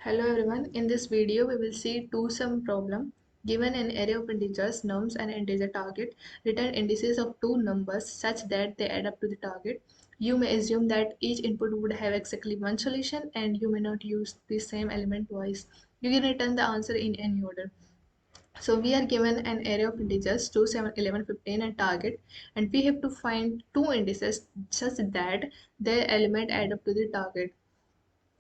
Hello everyone, in this video we will see two-sum problem. Given an array of integers, nums and integer target, return indices of two numbers such that they add up to the target. You may assume that each input would have exactly one solution and you may not use the same element twice. You can return the answer in any order. So we are given an array of integers 2, 7, 11, 15 and target, and we have to find two indices such that their element add up to the target.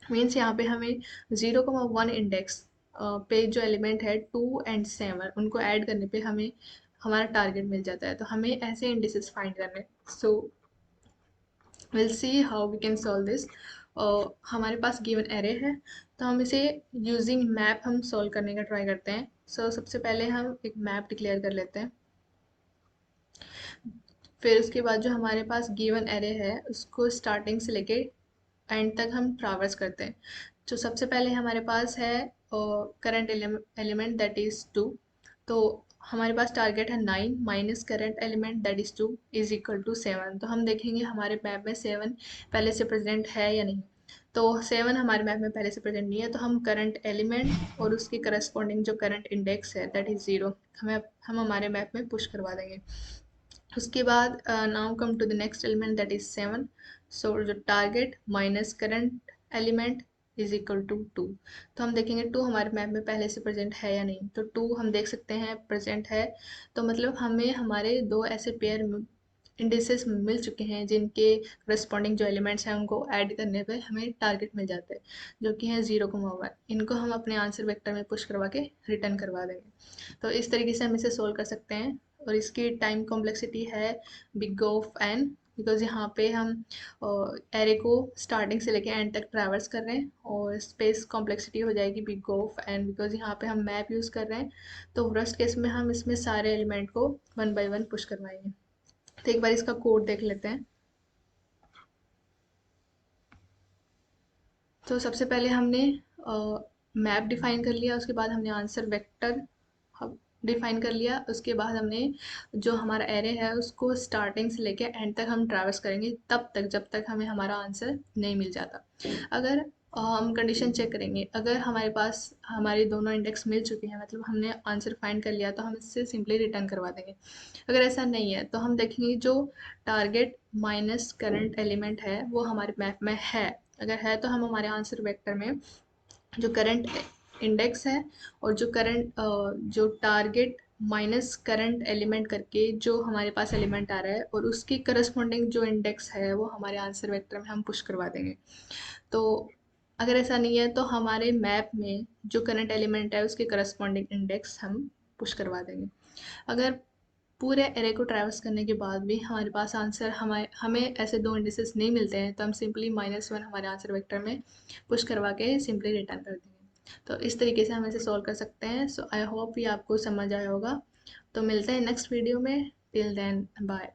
Means यहाँ पे हमें 0,1 index पे जो element है 2 and 7 उनको add करने पे हमें हमारा टारगेट मिल जाता है। तो हमें ऐसे इंडिसेस फाइंड करने। So will see how we can solve this. हमारे पास गिवन एरे है तो हम इसे यूजिंग मैप हम सॉल्व करने का ट्राई करते हैं। सबसे पहले हम एक मैप डिक्लेयर कर लेते हैं। फिर उसके बाद जो हमारे पास गिवन एरे है उसको स्टार्टिंग से लेके एंड तक हम ट्रावर्स करते हैं। तो सबसे पहले हमारे पास है करंट एलिमेंट दैट इज़ 2। तो हमारे पास टारगेट है 9 minus current element that is 2 is equal to 7। तो हम देखेंगे हमारे मैप में 7 पहले से प्रेजेंट है या नहीं। तो 7 हमारे मैप में पहले से प्रेजेंट नहीं है, तो हम करंट एलिमेंट और उसके करस्पॉन्डिंग जो करंट इंडेक्स है दैट इज़ 0 हम हमारे मैप में पुश करवा देंगे। उसके बाद now come to the next element that is 7। So जो target minus current element is equal to 2। तो हम देखेंगे 2 हमारे मैप में पहले से प्रेजेंट है या नहीं। तो 2 हम देख सकते हैं प्रेजेंट है। तो मतलब हमें हमारे दो ऐसे पेयर इंडिसेस मिल चुके हैं जिनके करस्पॉन्डिंग जो एलिमेंट्स हैं उनको ऐड करने पे हमें टारगेट मिल जाता है, जो कि है 0,1। इनको हम अपने आंसर वेक्टर में पुश करवा के रिटर्न करवा देंगे। तो इस तरीके से हम इसे सोल्व कर सकते हैं। और इसकी टाइम कॉम्प्लेक्सिटी है बिग ऑफ एन, बिकॉज यहाँ पे हम एरे को स्टार्टिंग से लेके एंड तक ट्रैवर्स कर रहे हैं। और स्पेस कॉम्प्लेक्सिटी हो जाएगी बिग ऑफ एन, बिकॉज यहाँ पे हम मैप यूज़ कर रहे हैं। तो वर्स्ट केस में हम इसमें सारे एलिमेंट को 1 बाय 1 पुश करवाएंगे। तो एक बार इसका कोड देख लेते हैं। तो सबसे पहले हमने मैप डिफाइन कर लिया, उसके बाद हमने आंसर वेक्टर डिफाइन कर लिया। उसके बाद हमने जो हमारा एरे है उसको स्टार्टिंग से लेके एंड तक हम ट्रैवर्स करेंगे तब तक जब तक हमें हमारा आंसर नहीं मिल जाता। अगर हम कंडीशन चेक करेंगे, अगर हमारे पास हमारे दोनों इंडेक्स मिल चुके हैं, मतलब हमने आंसर फाइंड कर लिया, तो हम इससे सिंपली रिटर्न करवा देंगे। अगर ऐसा नहीं है तो हम देखेंगे जो टारगेट माइनस करंट एलिमेंट है वो हमारे मैप में है। अगर है तो हम हमारे आंसर वेक्टर में जो करंट इंडेक्स है और जो करंट जो टारगेट माइनस करंट एलिमेंट करके जो हमारे पास एलिमेंट आ रहा है और उसकी करस्पॉन्डिंग जो इंडेक्स है वो हमारे आंसर वेक्टर में हम पुश करवा देंगे। तो अगर ऐसा नहीं है तो हमारे मैप में जो करंट एलिमेंट है उसके करस्पॉन्डिंग इंडेक्स हम पुश करवा देंगे। अगर पूरे एरे को ट्रैवर्स करने के बाद भी हमारे पास आंसर हमें ऐसे दो इंडिसेस नहीं मिलते हैं, तो हम सिंपली -1 हमारे आंसर वेक्टर में पुश करवा के सिंपली रिटर्न कर देंगे। तो इस तरीके से हम इसे सॉल्व कर सकते हैं। सो आई होप ये आपको समझ आया होगा। तो मिलते हैं नेक्स्ट वीडियो में। Till then bye.